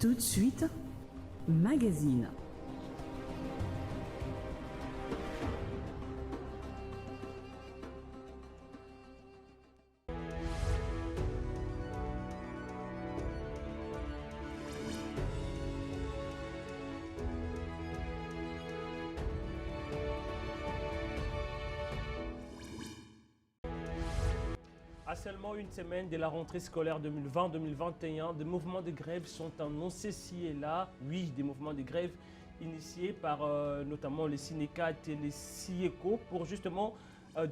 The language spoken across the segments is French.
Tout de suite, magazine. À seulement une semaine de la rentrée scolaire 2020-2021, des mouvements de grève sont annoncés ci et là. Oui, des mouvements de grève initiés par notamment les syndicats et les CIECO pour justement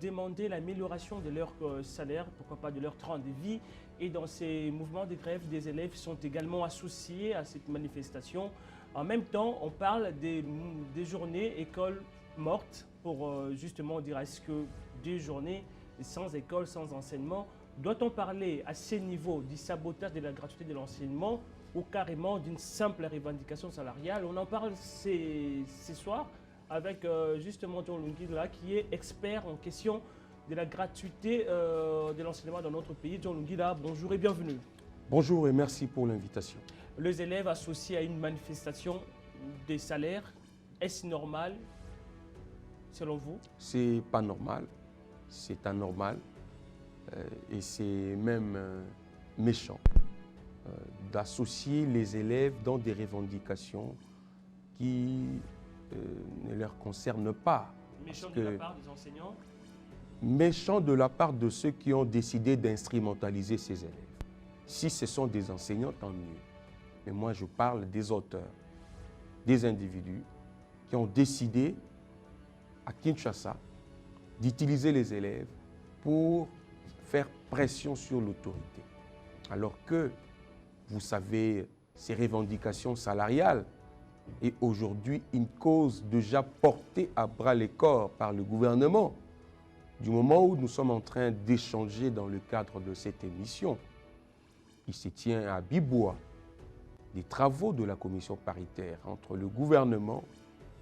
demander l'amélioration de leur salaire, pourquoi pas de leur train de vie. Et dans ces mouvements de grève, des élèves sont également associés à cette manifestation. En même temps, on parle des journées écoles mortes pour justement dire est-ce que des journées sans école, sans enseignement, doit-on parler à ce niveau du sabotage de la gratuité de l'enseignement ou carrément d'une simple revendication salariale? On en parle ce soir avec justement John Lungila qui est expert en question de la gratuité de l'enseignement dans notre pays. John Lungila, bonjour et bienvenue. Bonjour et merci pour l'invitation. Les élèves associés à une manifestation des salaires, est-ce normal selon vous? C'est pas normal. C'est anormal et c'est même méchant d'associer les élèves dans des revendications qui ne leur concernent pas. Méchant de la part des enseignants? Méchant de la part de ceux qui ont décidé d'instrumentaliser ces élèves. Si ce sont des enseignants, tant mieux. Mais moi, je parle des auteurs, des individus qui ont décidé à Kinshasa d'utiliser les élèves pour faire pression sur l'autorité. Alors que, vous savez, ces revendications salariales est aujourd'hui une cause déjà portée à bras-le-corps par le gouvernement. Du moment où nous sommes en train d'échanger dans le cadre de cette émission, il se tient à Biboua des travaux de la commission paritaire entre le gouvernement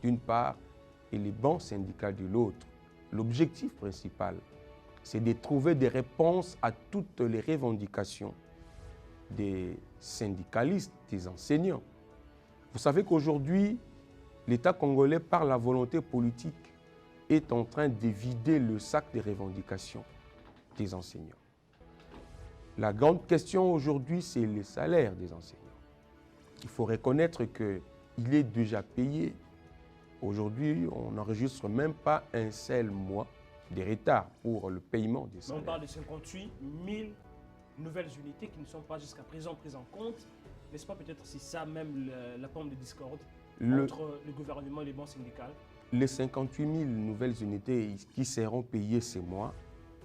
d'une part et les bancs syndicales de l'autre. L'objectif principal, c'est de trouver des réponses à toutes les revendications des syndicalistes, des enseignants. Vous savez qu'aujourd'hui, l'État congolais, par la volonté politique, est en train de vider le sac des revendications des enseignants. La grande question aujourd'hui, c'est le salaire des enseignants. Il faut reconnaître qu'il est déjà payé. Aujourd'hui, on n'enregistre même pas un seul mois de retard pour le paiement des salaires. On parle de 58 000 nouvelles unités qui ne sont pas jusqu'à présent prises en compte. N'est-ce pas peut-être si ça même la forme de discorde entre le gouvernement et les bancs syndicales? Les 58 000 nouvelles unités qui seront payées ces mois,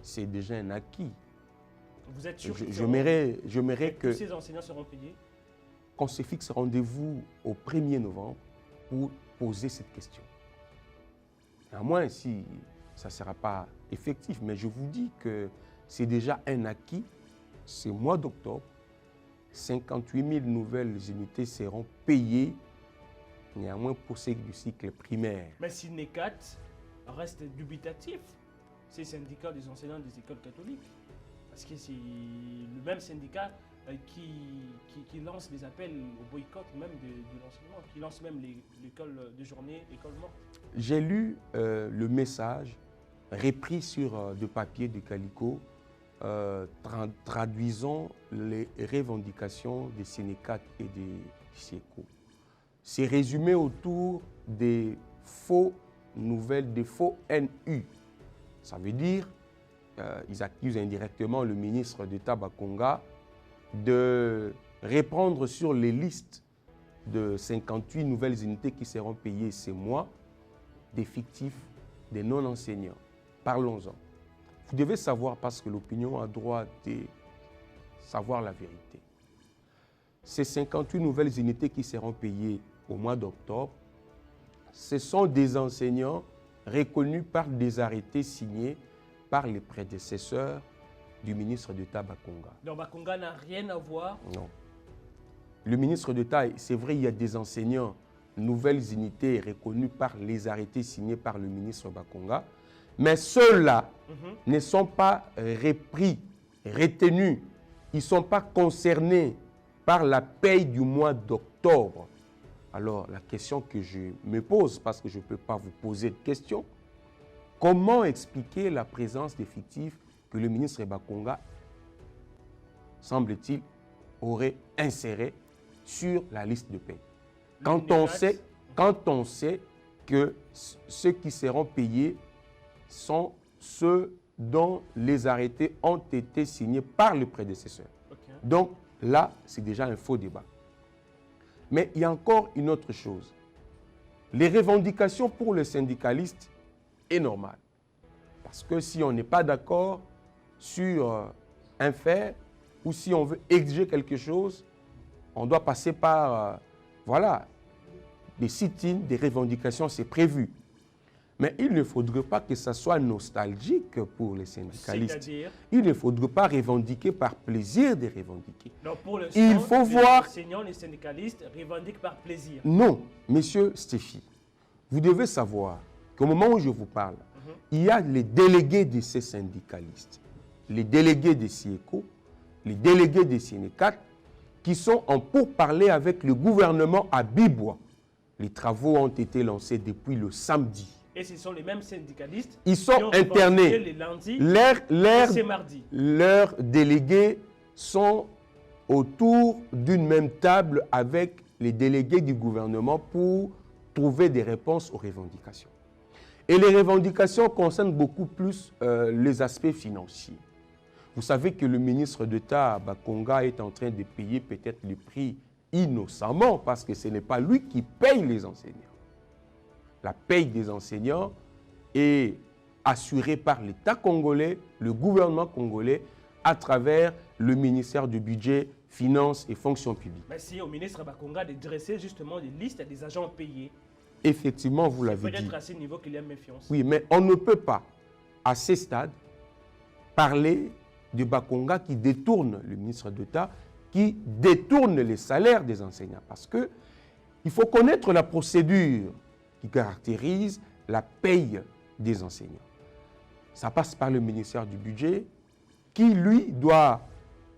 c'est déjà un acquis. Vous êtes sûr j'aimerais que ces enseignants seront payés? Qu'on se fixe rendez-vous au 1er novembre pour poser cette question. À moins si ça ne sera pas effectif, mais je vous dis que c'est déjà un acquis. Ce mois d'octobre, 58 000 nouvelles unités seront payées, néanmoins pour ceux du cycle primaire. Mais si NECAT reste dubitatif, c'est le syndicat des enseignants des écoles catholiques. Parce que c'est le même syndicat qui lance des appels au boycott même de l'enseignement, qui lance même l'école de journée, école morte. J'ai lu le message repris sur de papier de Calico, traduisant les revendications des syndicats et des CIECO. C'est résumé autour des faux nouvelles, des faux NU. Ça veut dire ils accusent indirectement le ministre d'État Bakonga de répondre sur les listes de 58 nouvelles unités qui seront payées ces mois des fictifs, des non-enseignants. Parlons-en. Vous devez savoir, parce que l'opinion a droit de savoir la vérité. Ces 58 nouvelles unités qui seront payées au mois d'octobre, ce sont des enseignants reconnus par des arrêtés signés par les prédécesseurs du ministre d'État Bakonga. Donc Bakonga n'a rien à voir? Non. Le ministre d'État, c'est vrai, il y a des enseignants, nouvelles unités reconnues par les arrêtés signés par le ministre Bakonga, mais ceux-là ne sont pas repris, retenus, ils ne sont pas concernés par la paye du mois d'octobre. Alors, la question que je me pose, parce que je ne peux pas vous poser de question, comment expliquer la présence d'effectifs que le ministre Bakonga, semble-t-il, aurait inséré sur la liste de paye? Quand on sait que ceux qui seront payés sont ceux dont les arrêtés ont été signés par le prédécesseur. Okay. Donc là, c'est déjà un faux débat. Mais il y a encore une autre chose. Les revendications pour le syndicaliste est normal. Parce que si on n'est pas d'accord sur un fait ou si on veut exiger quelque chose, on doit passer par, voilà, des sit-ins, des revendications, c'est prévu. Mais il ne faudrait pas que ça soit nostalgique pour les syndicalistes. Il ne faudrait pas revendiquer par plaisir de revendiquer. Donc pour le il faut voir... Les enseignants, les syndicalistes revendiquent par plaisir. Non, monsieur Stéphie, vous devez savoir qu'au moment où je vous parle, il y a les délégués de ces syndicalistes, les délégués des SIECO, les délégués des Sénécat, qui sont en pourparlers avec le gouvernement à Bibois. Les travaux ont été lancés depuis le samedi. Et ce sont les mêmes syndicalistes qui ont internés. Les lundis et mardi. Leurs délégués sont autour d'une même table avec les délégués du gouvernement pour trouver des réponses aux revendications. Et les revendications concernent beaucoup plus les aspects financiers. Vous savez que le ministre d'État, Bakonga, est en train de payer peut-être le prix innocemment parce que ce n'est pas lui qui paye les enseignants. La paye des enseignants est assurée par l'État congolais, le gouvernement congolais, à travers le ministère du Budget, Finances et Fonction publique. Merci au ministre Bakonga de dresser justement des listes des agents payés. Effectivement, vous l'avez dit. Peut-être à ce niveau qu'il y a méfiance. Oui, mais on ne peut pas, à ces stades, parler de Bakonga qui détourne le ministre d'État, qui détourne les salaires des enseignants. Parce que il faut connaître la procédure qui caractérise la paye des enseignants. Ça passe par le ministère du Budget, qui, lui, doit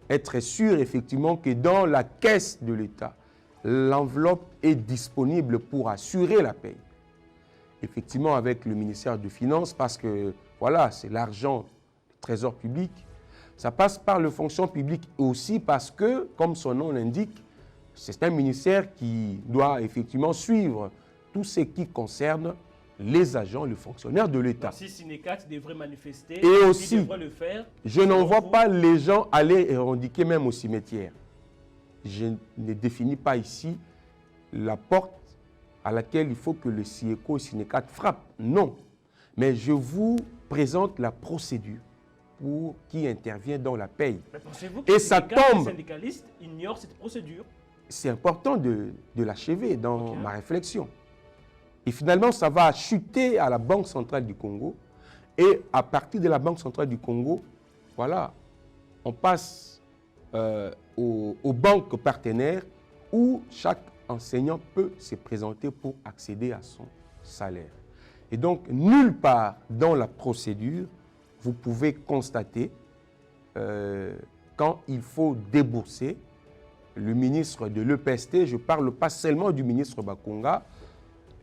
être sûr, effectivement, que dans la caisse de l'État, l'enveloppe est disponible pour assurer la paye. Effectivement, avec le ministère des Finances, parce que, voilà, c'est l'argent du Trésor public. Ça passe par la fonction publique aussi parce que, comme son nom l'indique, c'est un ministère qui doit effectivement suivre tout ce qui concerne les agents, les fonctionnaires de l'État. Si Sénécat devrait manifester, et aussi, il devrait le faire. Je n'envoie pas les gens aller revendiquer même au cimetière. Je ne définis pas ici la porte à laquelle il faut que le SIECO et Sénécat frappent. Non. Mais je vous présente la procédure pour qui intervient dans la paye. Mais pensez-vous que et ça tombe. Les syndicalistes ignorent cette procédure? C'est important de l'achever dans ma réflexion. Et finalement, ça va chuter à la Banque centrale du Congo. Et à partir de la Banque centrale du Congo, voilà, on passe aux banques partenaires où chaque enseignant peut se présenter pour accéder à son salaire. Et donc, nulle part dans la procédure, vous pouvez constater quand il faut débourser, le ministre de l'EPST, je ne parle pas seulement du ministre Bakonga,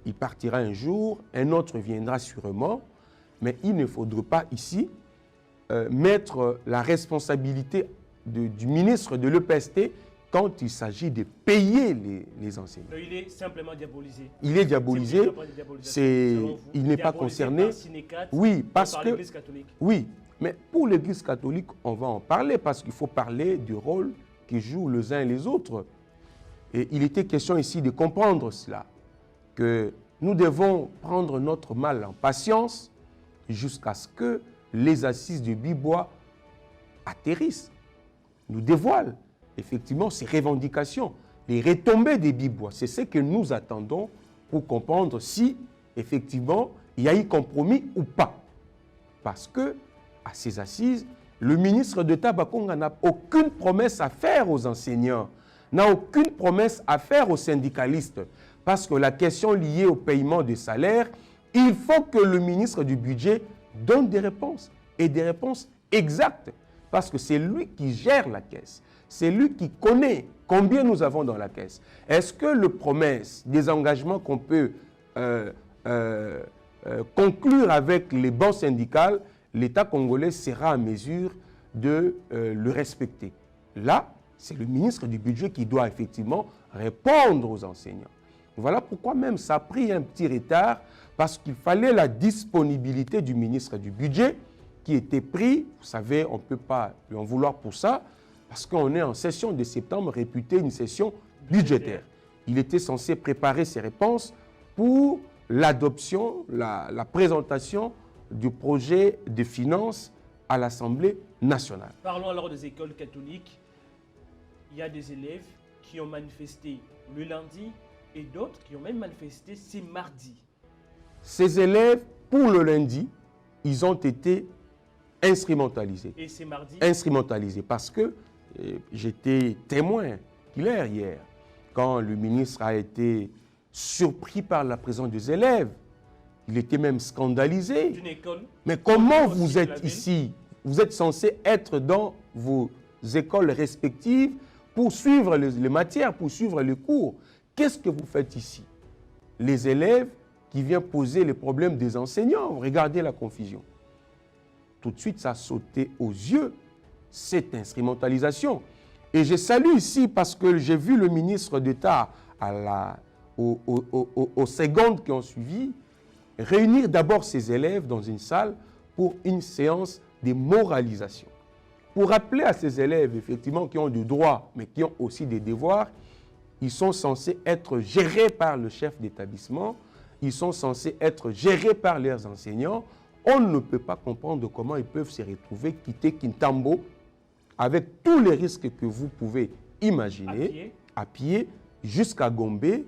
il partira un jour, un autre viendra sûrement, mais il ne faudrait pas ici mettre la responsabilité du ministre de l'EPST quand il s'agit de payer les enseignants. Il est simplement diabolisé. Il est diabolisé, il n'est pas concerné. Oui, parce que... Oui, mais pour l'Église catholique, on va en parler parce qu'il faut parler du rôle que jouent les uns et les autres. Et il était question ici de comprendre cela, que nous devons prendre notre mal en patience jusqu'à ce que les assises de Bibois atterrissent, nous dévoilent effectivement ces revendications, les retombées des Bibois. C'est ce que nous attendons pour comprendre si effectivement il y a eu compromis ou pas. Parce que à ces assises, le ministre d'État Bakonga n'a aucune promesse à faire aux enseignants, n'a aucune promesse à faire aux syndicalistes. Parce que la question liée au paiement des salaires, il faut que le ministre du Budget donne des réponses, et des réponses exactes. parce que c'est lui qui gère la caisse. C'est lui qui connaît combien nous avons dans la caisse. Est-ce que les promesses, des engagements qu'on peut conclure avec les banques syndicales, l'État congolais sera en mesure de le respecter? Là, c'est le ministre du Budget qui doit effectivement répondre aux enseignants. Voilà pourquoi même ça a pris un petit retard, parce qu'il fallait la disponibilité du ministre du Budget qui était pris. Vous savez, on ne peut pas lui en vouloir pour ça, parce qu'on est en session de septembre, réputée une session budgétaire. Il était censé préparer ses réponses pour l'adoption, la présentation du projet de finances à l'Assemblée nationale. Parlons alors des écoles catholiques. Il y a des élèves qui ont manifesté le lundi et d'autres qui ont même manifesté ce mardi. Ces élèves, pour le lundi, ils ont été instrumentalisés. Et c'est mardi? Instrumentalisés parce que j'étais témoin clair hier, quand le ministre a été surpris par la présence des élèves. Il était même scandalisé. D'une école. Mais comment vous êtes ici? Vous êtes censé être dans vos écoles respectives pour suivre les matières, pour suivre les cours. Qu'est-ce que vous faites ici? Les élèves qui viennent poser les problèmes des enseignants. Regardez la confusion. Tout de suite, ça a sauté aux yeux, cette instrumentalisation. Et je salue ici parce que j'ai vu le ministre d'État aux secondes qui ont suivi réunir d'abord ses élèves dans une salle pour une séance de moralisation. Pour rappeler à ces élèves, effectivement, qui ont des droits, mais qui ont aussi des devoirs, ils sont censés être gérés par le chef d'établissement, ils sont censés être gérés par leurs enseignants. On ne peut pas comprendre comment ils peuvent se retrouver, quitter Kintambo, avec tous les risques que vous pouvez imaginer, à pied jusqu'à Gombe,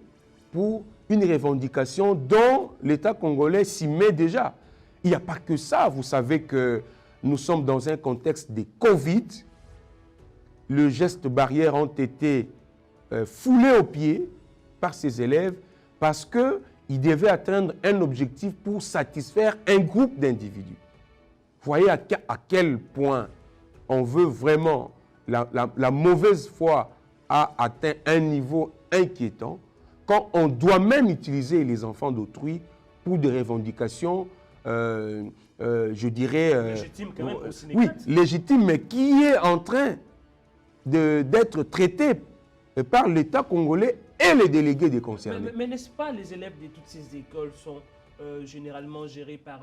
pour une revendication dont l'État congolais s'y met déjà. Il n'y a pas que ça. Vous savez que nous sommes dans un contexte de Covid. Les gestes barrières ont été foulés aux pieds par ces élèves parce qu'ils devaient atteindre un objectif pour satisfaire un groupe d'individus. Vous voyez à quel point on veut vraiment, la mauvaise foi a atteint un niveau inquiétant, quand on doit même utiliser les enfants d'autrui pour des revendications, je dirais... légitime quand même au Sénégal. Oui, légitime, mais qui est en train d'être traité par l'État congolais et les délégués des concernés. Mais n'est-ce pas, les élèves de toutes ces écoles sont généralement gérés par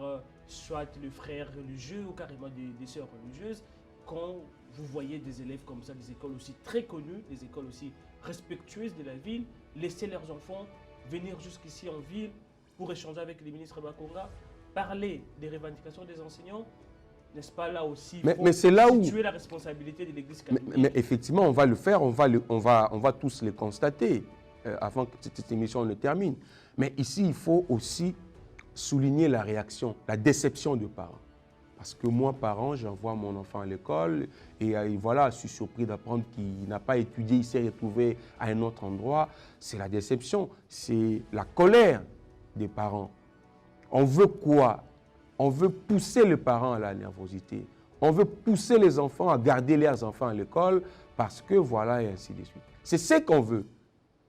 soit les frères religieux ou carrément des sœurs religieuses? Quand vous voyez des élèves comme ça, des écoles aussi très connues, des écoles aussi respectueuses de la ville, laisser leurs enfants venir jusqu'ici en ville pour échanger avec les ministres Bakonga, parler des revendications des enseignants, n'est-ce pas là aussi mais c'est là où situer la responsabilité de l'Église catholique? Mais effectivement, on va le faire, on va tous le constater avant que cette émission ne termine. Mais ici, il faut aussi souligner la réaction, la déception des parents. Parce que moi, parent, j'envoie mon enfant à l'école et voilà, je suis surpris d'apprendre qu'il n'a pas étudié, il s'est retrouvé à un autre endroit. C'est la déception, c'est la colère des parents. On veut quoi? On veut pousser les parents à la nervosité. On veut pousser les enfants à garder leurs enfants à l'école parce que voilà et ainsi de suite. C'est ce qu'on veut.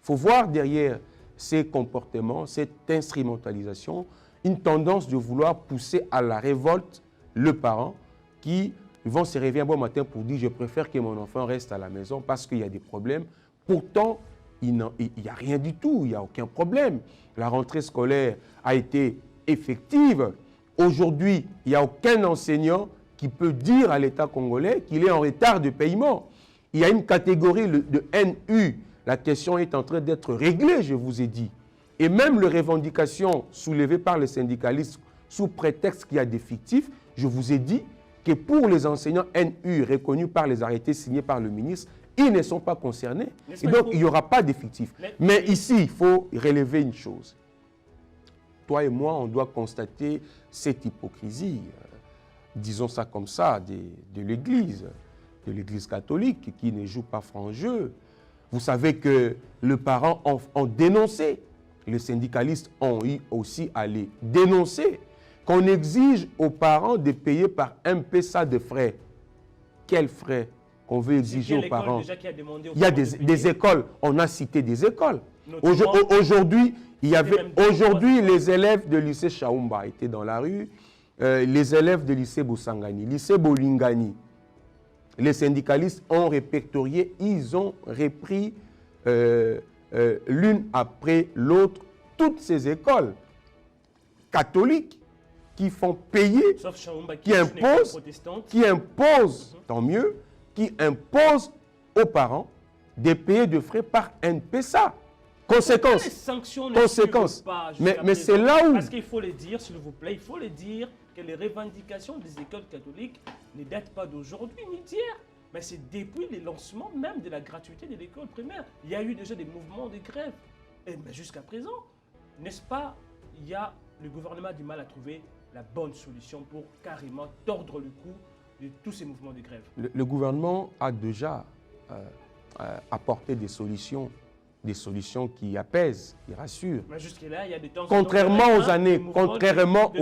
Il faut voir derrière ces comportements, cette instrumentalisation, une tendance de vouloir pousser à la révolte le parent qui vont se réveiller un bon matin pour dire « je préfère que mon enfant reste à la maison parce qu'il y a des problèmes ». Pourtant, il n'y a rien du tout, il n'y a aucun problème. La rentrée scolaire a été effective. Aujourd'hui, il n'y a aucun enseignant qui peut dire à l'État congolais qu'il est en retard de paiement. Il y a une catégorie de NU. La question est en train d'être réglée, je vous ai dit. Et même les revendications soulevées par les syndicalistes sous prétexte qu'il y a des fictifs, je vous ai dit que pour les enseignants NU reconnus par les arrêtés signés par le ministre, ils ne sont pas concernés. Et donc, il n'y aura pas d'effectifs. Mais ici, il faut relever une chose. Toi et moi, on doit constater cette hypocrisie, disons ça comme ça, de l'Église catholique qui ne joue pas franc jeu. Vous savez que les parents ont dénoncé, les syndicalistes ont eu aussi à les dénoncer, qu'on exige aux parents de payer par MPSA de frais. quels frais qu'on veut exiger aux parents. Déjà qui a demandé aux Il y a parents de des payer. écoles, on a cité des écoles. Notamment, Aujourd'hui, même deux, aujourd'hui, les élèves de lycée Chaoumba étaient dans la rue, les élèves de lycée Boussangani, lycée Bolingani. Les syndicalistes ont répertorié, ils ont repris l'une après l'autre toutes ces écoles catholiques qui font payer, sauf Chaoumba, qui est une école imposent, protestante. tant mieux, qui imposent aux parents de payer de frais par NPSA. Les Conséquence. sanctions ne Conséquence. suivent pas Mais jusqu'à c'est présent. là où... Parce qu'il faut le dire, s'il vous plaît, il faut le dire que les revendications des écoles catholiques ne datent pas d'aujourd'hui ni d'hier. Mais c'est depuis le lancement même de la gratuité de l'école primaire. Il y a eu déjà des mouvements de grève. Et mais jusqu'à présent, n'est-ce pas, le gouvernement a du mal à trouver la bonne solution pour carrément tordre le cou de tous ces mouvements de grève. Le gouvernement a déjà apporté des solutions qui apaisent, qui rassurent. Mais jusque-là, il y a des temps... Contrairement aux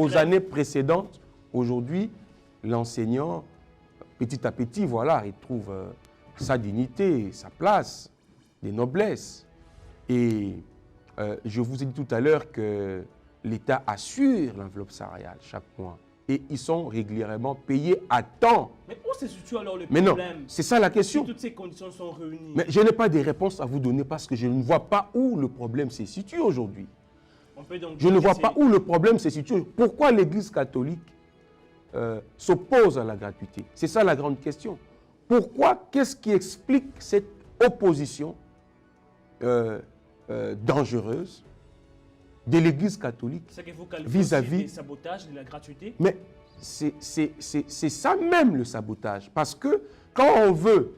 grève. années précédentes, aujourd'hui, l'enseignant, petit à petit, voilà, il trouve sa dignité, sa place, des noblesses. Et je vous ai dit tout à l'heure que l'État assure l'enveloppe salariale chaque mois. Et ils sont régulièrement payés à temps. Mais où se situe alors le Mais non, problème? c'est ça la Si question. toutes ces conditions sont réunies, Mais je n'ai pas des réponses à vous donner parce que je ne vois pas où le problème se situe aujourd'hui. on peut donc Je dire ne que vois c'est- pas où le problème se situe. Pourquoi l'Église catholique s'oppose à la gratuité? C'est ça la grande question. Pourquoi? Qu'est-ce qui explique cette opposition dangereuse de l'Église catholique C'est que vous qualifiez vis-à-vis- aussi des sabotages de la gratuité. Mais c'est ça même le sabotage. Parce que quand on veut,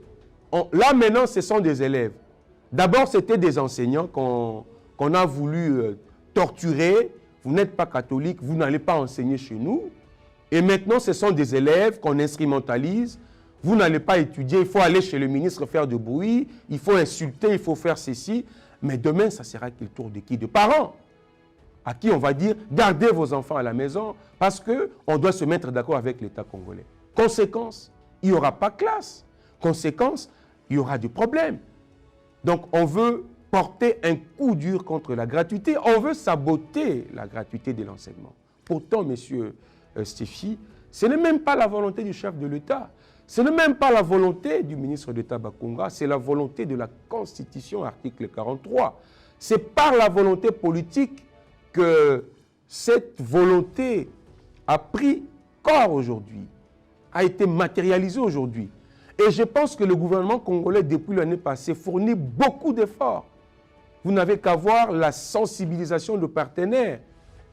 là maintenant ce sont des élèves. D'abord c'était des enseignants qu'on a voulu torturer. Vous n'êtes pas catholique, vous n'allez pas enseigner chez nous. Et maintenant ce sont des élèves qu'on instrumentalise. Vous n'allez pas étudier, il faut aller chez le ministre faire du bruit, il faut insulter, il faut faire ceci. Mais demain ça sera quel tour de qui? De parents à qui on va dire « gardez vos enfants à la maison » parce qu'on doit se mettre d'accord avec l'État congolais. Conséquence, il n'y aura pas classe. Conséquence, il y aura des problèmes. Donc on veut porter un coup dur contre la gratuité, on veut saboter la gratuité de l'enseignement. Pourtant, monsieur Stéphie, ce n'est même pas la volonté du chef de l'État, ce n'est même pas la volonté du ministre d'État Bakonga, c'est la volonté de la Constitution, article 43. C'est par la volonté politique que cette volonté a pris corps aujourd'hui, a été matérialisée aujourd'hui. Et je pense que le gouvernement congolais, depuis l'année passée, fournit beaucoup d'efforts. Vous n'avez qu'à voir la sensibilisation de partenaires,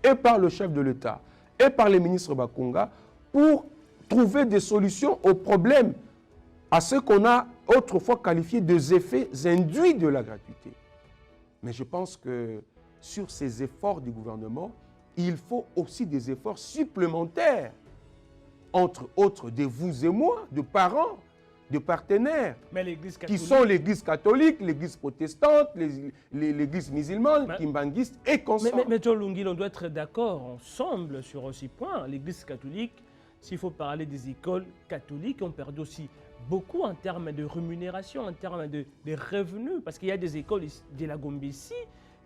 et par le chef de l'État, et par les ministres Bakonga, pour trouver des solutions aux problèmes, à ce qu'on a autrefois qualifié des effets induits de la gratuité. Mais je pense que sur ces efforts du gouvernement, il faut aussi des efforts supplémentaires, entre autres de vous et moi, de parents, de partenaires, Mais l'Église qui catholique, sont l'Église catholique, l'Église protestante, l'Église musulmane, Mais- kimbanguiste et consorts. mais John Lungil, on doit être d'accord ensemble sur ce point. L'Église catholique, s'il faut parler des écoles catholiques, ont perdu aussi beaucoup en termes de rémunération, en termes de revenus, parce qu'il y a des écoles de la Gombe-ici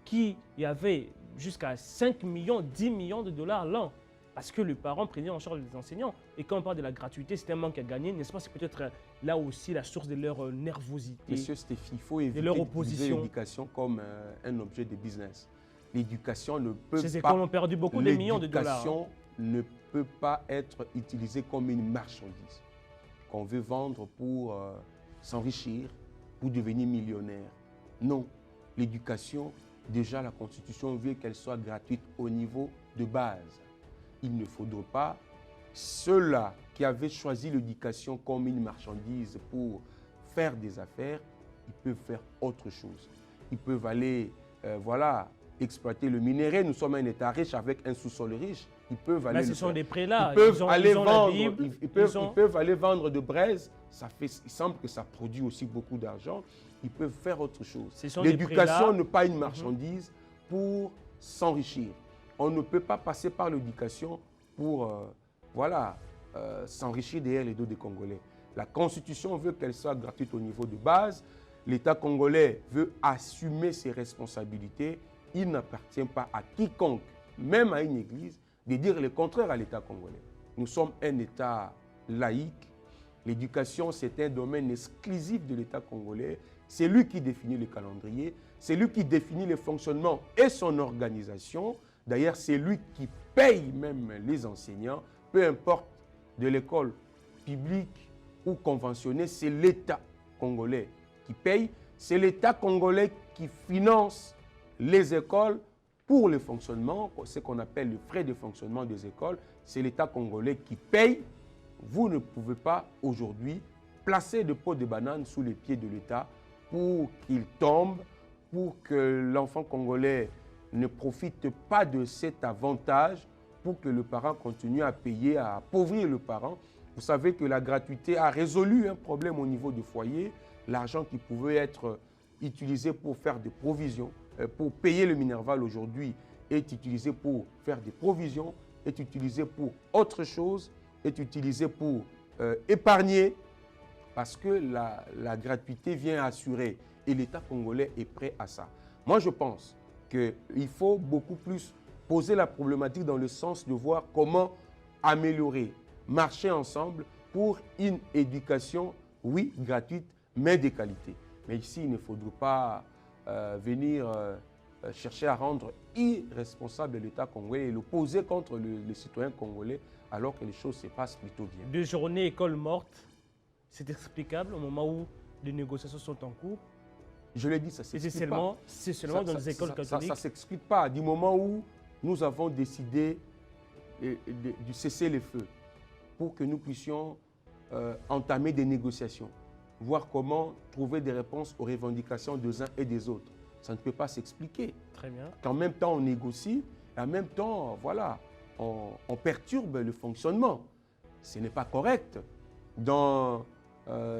qui avaient jusqu'à 5 millions, 10 millions de dollars l'an, parce que les parents prenaient en charge les enseignants. Et quand on parle de la gratuité, c'est un manque à gagner, n'est-ce pas? C'est peut-être là aussi la source de leur nervosité. Monsieur Stéphie, il faut éviter leur d'utiliser opposition. l'éducation comme un objet de business. L'éducation ne peut Ces pas... écoles ont perdu beaucoup de millions de dollars. L'éducation ne peut pas être utilisée comme une marchandise qu'on veut vendre pour s'enrichir, pour devenir millionnaire. Non, l'éducation, déjà la Constitution veut qu'elle soit gratuite au niveau de base. Il ne faudrait pas ceux-là qui avaient choisi l'éducation comme une marchandise pour faire des affaires, ils peuvent faire autre chose. Ils peuvent aller, voilà, exploiter le minerai. Nous sommes un État riche avec un sous-sol riche. Ils peuvent aller. Mais ce le sont faire. des prélats. Ils peuvent ont- aller ont la vendre. Bible, Ils ils ont- peuvent aller vendre de braise. Il semble que ça produit aussi beaucoup d'argent. Ils peuvent faire autre chose. Ce sont des L'éducation prélats. n'est pas une marchandise pour s'enrichir. On ne peut pas passer par l'éducation pour voilà, s'enrichir derrière les dos des Congolais. La Constitution veut qu'elle soit gratuite au niveau de base. L'État congolais veut assumer ses responsabilités. Il n'appartient pas à quiconque, même à une église, de dire le contraire à l'État congolais. Nous sommes un État laïque. L'éducation, c'est un domaine exclusif de l'État congolais. C'est lui qui définit le calendrier, c'est lui qui définit le fonctionnement et son organisation. D'ailleurs, c'est lui qui paye même les enseignants, peu importe de l'école publique ou conventionnée, c'est l'État congolais qui paye. C'est l'État congolais qui finance les écoles pour le fonctionnement, ce qu'on appelle le frais de fonctionnement des écoles. C'est l'État congolais qui paye. Vous ne pouvez pas aujourd'hui placer de pots de banane sous les pieds de l'État pour qu'il tombe, pour que l'enfant congolais ne profite pas de cet avantage, pour que le parent continue à payer, à appauvrir le parent. Vous savez que la gratuité a résolu un problème au niveau du foyer. L'argent qui pouvait être utilisé pour faire des provisions, pour payer le Minerval aujourd'hui, est utilisé pour faire des provisions, est utilisé pour autre chose, est utilisé pour épargner, parce que la gratuité vient assurer et l'État congolais est prêt à ça. Moi, je pense qu'il faut beaucoup plus poser la problématique dans le sens de voir comment améliorer, marcher ensemble pour une éducation, oui, gratuite, mais de qualité. Mais ici, il ne faudrait pas venir chercher à rendre irresponsable l'État congolais et le poser contre les citoyens congolais alors que les choses se passent plutôt bien. 2 journées école morte, c'est explicable au moment où les négociations sont en cours. Je l'ai dit, ça s'explique C'est seulement dans les écoles catholiques. Ça ne s'explique pas. Du moment où nous avons décidé de cesser les feux pour que nous puissions entamer des négociations, voir comment trouver des réponses aux revendications des uns et des autres. Ça ne peut pas s'expliquer. Très bien. Qu'en même temps, on négocie et en même temps, voilà, on perturbe le fonctionnement. Ce n'est pas correct. Dans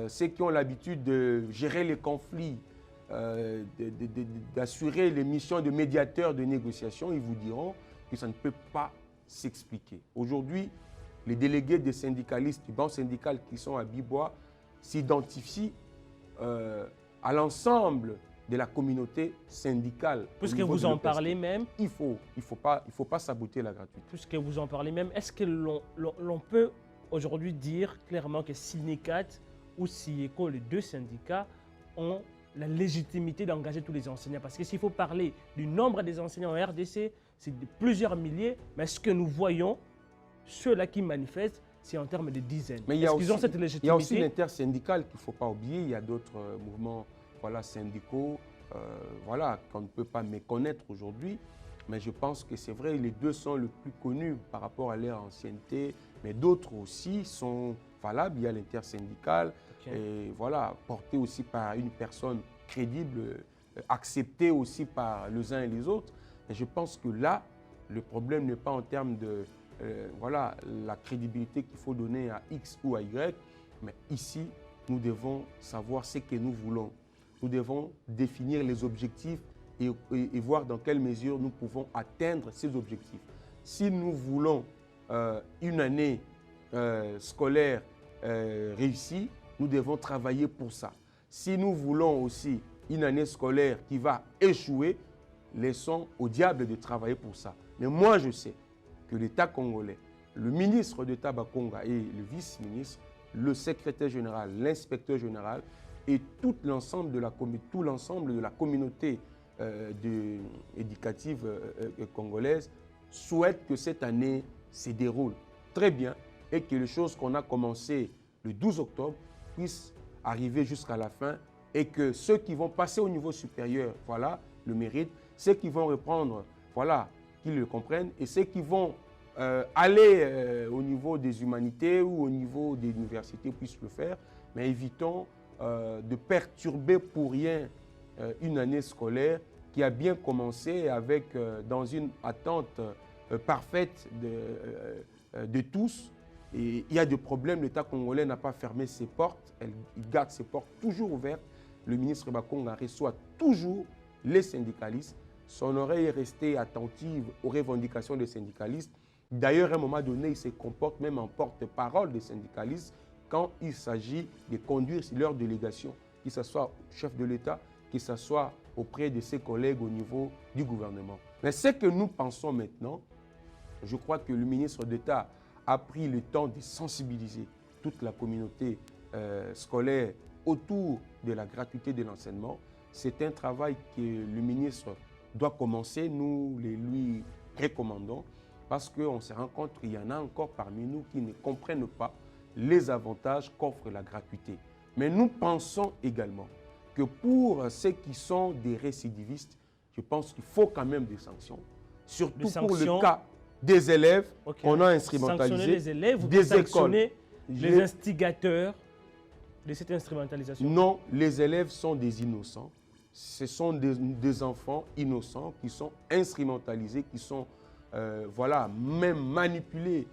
ceux qui ont l'habitude de gérer les conflits, d'assurer les missions de médiateurs de négociation, ils vous diront que ça ne peut pas s'expliquer. Aujourd'hui, les délégués des syndicalistes, du banc syndical qui sont à Bibois, s'identifient à l'ensemble de la communauté syndicale. Puisque vous en parlez même. Il faut pas saboter la gratuité. Puisque vous en parlez même, est-ce que l'on peut aujourd'hui dire clairement que Synecat ou SIECO, les 2 syndicats, ont la légitimité d'engager tous les enseignants? Parce que s'il faut parler du nombre des enseignants en RDC, c'est de plusieurs milliers, mais ce que nous voyons, ceux-là qui manifestent, c'est en termes de dizaines. Mais est-ce qu'ils ont cette légitimité? Il y a aussi l'intersyndical qu'il ne faut pas oublier. Il y a d'autres mouvements syndicaux qu'on ne peut pas méconnaître aujourd'hui. Mais je pense que c'est vrai, les 2 sont le plus connus par rapport à leur ancienneté. Mais d'autres aussi sont valables. Il y a l'intersyndical, et porté aussi par une personne crédible, acceptée aussi par les uns et les autres. Et je pense que là, le problème n'est pas en termes de la crédibilité qu'il faut donner à X ou à Y, mais ici, nous devons savoir ce que nous voulons. Nous devons définir les objectifs et voir dans quelle mesure nous pouvons atteindre ces objectifs. Si nous voulons une année scolaire réussie, nous devons travailler pour ça. Si nous voulons aussi une année scolaire qui va échouer, laissons au diable de travailler pour ça. Mais moi, je sais que l'État congolais, le ministre d'État Bakonga et le vice-ministre, le secrétaire général, l'inspecteur général et tout l'ensemble de la communauté éducative congolaise souhaitent que cette année se déroule très bien et que les choses qu'on a commencées le 12 octobre puissent arriver jusqu'à la fin et que ceux qui vont passer au niveau supérieur, le mérite, ceux qui vont reprendre, qu'ils le comprennent, et ceux qui vont aller au niveau des humanités ou au niveau des universités puissent le faire, mais évitons de perturber pour rien une année scolaire qui a bien commencé avec, dans une attente parfaite de tous. Et il y a des problèmes, l'État congolais n'a pas fermé ses portes, il garde ses portes toujours ouvertes. Le ministre Bakonga reçoit toujours les syndicalistes. Son oreille est restée attentive aux revendications des syndicalistes. D'ailleurs, à un moment donné, il se comporte même en porte-parole des syndicalistes. quand il s'agit de conduire leur délégation, que ce soit au chef de l'État, que ce soit auprès de ses collègues au niveau du gouvernement. Mais ce que nous pensons maintenant, je crois que le ministre d'État a pris le temps de sensibiliser toute la communauté scolaire autour de la gratuité de l'enseignement. C'est un travail que le ministre doit commencer, nous lui recommandons, parce qu'on se rend compte qu'il y en a encore parmi nous qui ne comprennent pas les avantages qu'offre la gratuité. Mais nous pensons également que pour ceux qui sont des récidivistes, je pense qu'il faut quand même des sanctions, surtout pour le cas des élèves qu'on a instrumentalisés, sanctionner les élèves ou des sanctionner écoles. Les instigateurs de cette instrumentalisation? Non, les élèves sont des innocents. Ce sont des enfants innocents qui sont instrumentalisés, qui sont voilà, même manipulés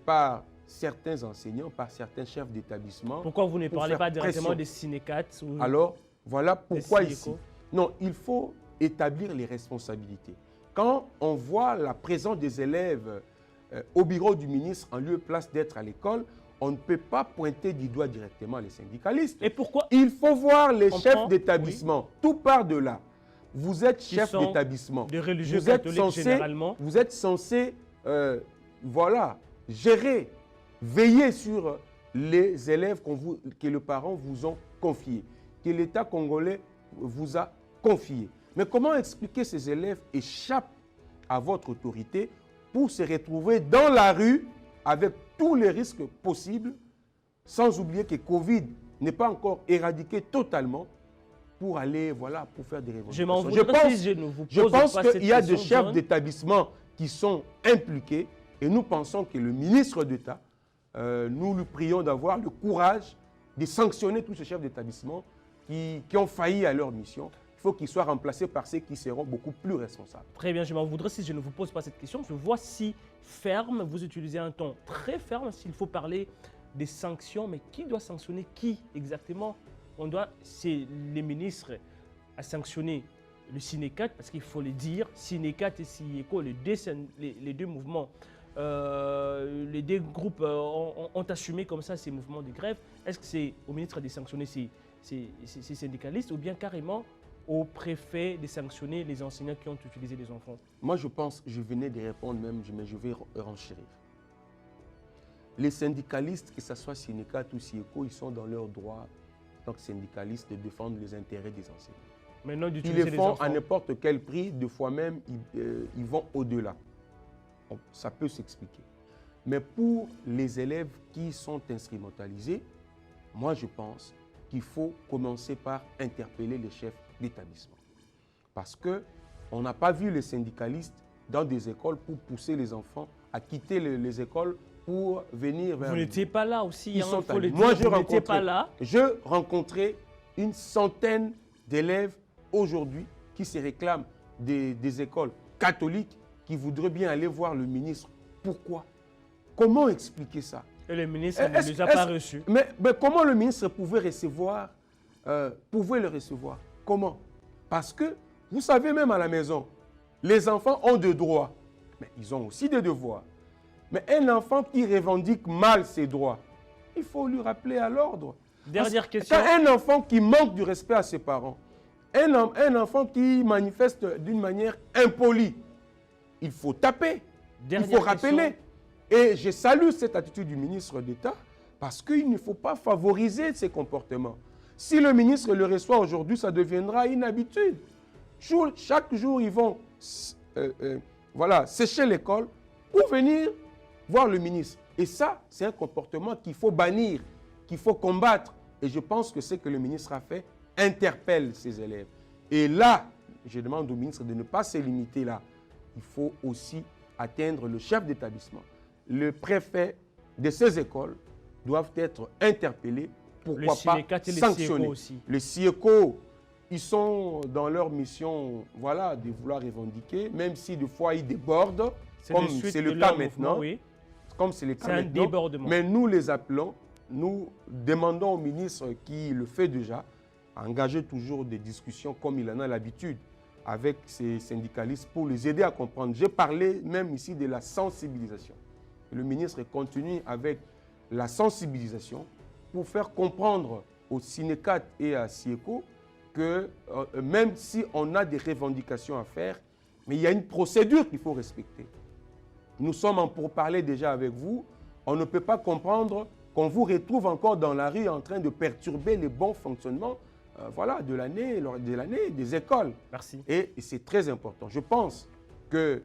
par certains enseignants, par certains chefs d'établissement. Pourquoi vous ne parlez pas directement des syndicats ou Alors, voilà pourquoi ici. Non, il faut établir les responsabilités. Quand on voit la présence des élèves au bureau du ministre en lieu et place d'être à l'école, on ne peut pas pointer du doigt directement les syndicalistes. Et pourquoi? Il faut voir les chefs d'établissement. Oui. Tout part de là. Vous êtes chef d'établissement. De religieux catholiques généralement. Vous êtes censé voilà, gérer, veiller sur les élèves que les parents vous ont confiés, que l'État congolais vous a confiés. Mais comment expliquer ces élèves échappent à votre autorité pour se retrouver dans la rue avec tous les risques possibles, sans oublier que Covid n'est pas encore éradiqué totalement, pour aller, voilà, pour faire des révolutions. Je pense qu'il y a des chefs d'établissement qui sont impliqués et nous pensons que le ministre d'État, nous lui prions d'avoir le courage de sanctionner tous ces chefs d'établissement qui ont failli à leur mission. Il faut qu'ils soient remplacés par ceux qui seront beaucoup plus responsables. Très bien, je m'en voudrais si je ne vous pose pas cette question. Je vois si ferme, vous utilisez un ton très ferme s'il faut parler des sanctions, mais qui doit sanctionner qui exactement? C'est les ministres à sanctionner le Sinécat, parce qu'il faut le dire, Sinécat et Sieko, les deux mouvements, les deux groupes ont assumé comme ça ces mouvements de grève. Est-ce que c'est au ministre de sanctionner ces syndicalistes ou bien carrément au préfet de sanctionner les enseignants qui ont utilisé les enfants? Moi, je pense, je venais de répondre même, mais je vais renchérir. Les syndicalistes, que ce soit Sinécat ou Sieko, ils sont dans leur droit, en tant que syndicalistes, de défendre les intérêts des enseignants. Maintenant, ils les font à n'importe quel prix, des fois même, ils vont au-delà. Ça peut s'expliquer. Mais pour les élèves qui sont instrumentalisés, moi, je pense qu'il faut commencer par interpeller les chefs d'établissement. Parce qu'on n'a pas vu les syndicalistes dans des écoles pour pousser les enfants à quitter les écoles pour venir vers... Vous n'étiez pas là aussi, ils sont allés. Moi, je rencontrais une centaine d'élèves aujourd'hui qui se réclament des écoles catholiques qui voudraient bien aller voir le ministre. Pourquoi? Comment expliquer ça? Et le ministre ne les a pas reçus. Mais comment le ministre pouvait le recevoir? Comment? Parce que, vous savez, même à la maison, les enfants ont des droits, mais ils ont aussi des devoirs. Mais un enfant qui revendique mal ses droits, il faut lui rappeler à l'ordre. Dernière question. Quand un enfant qui manque du respect à ses parents, un enfant qui manifeste d'une manière impolie, il faut taper, il faut rappeler. Et je salue cette attitude du ministre d'État parce qu'il ne faut pas favoriser ces comportements. Si le ministre le reçoit aujourd'hui, ça deviendra une habitude. Chaque jour, ils vont voilà, sécher l'école pour venir voir le ministre. Et ça, c'est un comportement qu'il faut bannir, qu'il faut combattre. Et je pense que ce que le ministre a fait interpelle ses élèves. Et là, je demande au ministre de ne pas se limiter là. Il faut aussi atteindre le chef d'établissement. Le préfet de ces écoles doivent être interpellés. Pourquoi pas sanctionner. Les Sieko, ils sont dans leur mission, voilà, de vouloir revendiquer, même si des fois ils débordent, comme c'est le cas maintenant. Oui. Comme c'est le cas maintenant. C'est un débordement. Mais nous les appelons, nous demandons au ministre qui le fait déjà, à engager toujours des discussions comme il en a l'habitude avec ces syndicalistes pour les aider à comprendre. J'ai parlé même ici de la sensibilisation. Le ministre continue avec la sensibilisation pour faire comprendre au Sinecat et à Sieko que même si on a des revendications à faire, mais il y a une procédure qu'il faut respecter. Nous sommes en pourparlers déjà avec vous. On ne peut pas comprendre qu'on vous retrouve encore dans la rue en train de perturber les bons fonctionnements voilà, de l'année des écoles. Merci. Et c'est très important. Je pense que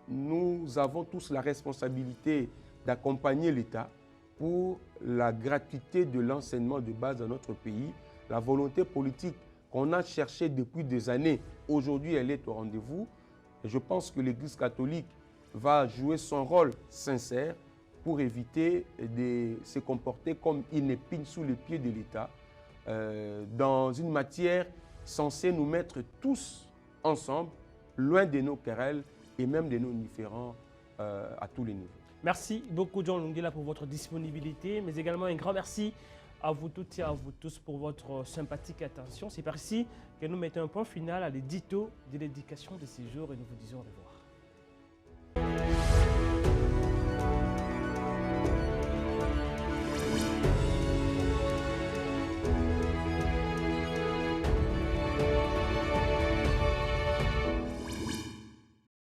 nous avons tous la responsabilité d'accompagner l'État pour la gratuité de l'enseignement de base dans notre pays. La volonté politique qu'on a cherchée depuis des années, aujourd'hui, elle est au rendez-vous. Et je pense que l'Église catholique va jouer son rôle sincère pour éviter de se comporter comme une épine sous les pieds de l'État dans une matière censée nous mettre tous ensemble, loin de nos querelles et même de nos différends à tous les niveaux. Merci beaucoup John Lungela pour votre disponibilité, mais également un grand merci à vous toutes et à vous tous pour votre sympathique attention. C'est par ici que nous mettons un point final à l'édito de l'éducation de ces jours et nous vous disons au revoir.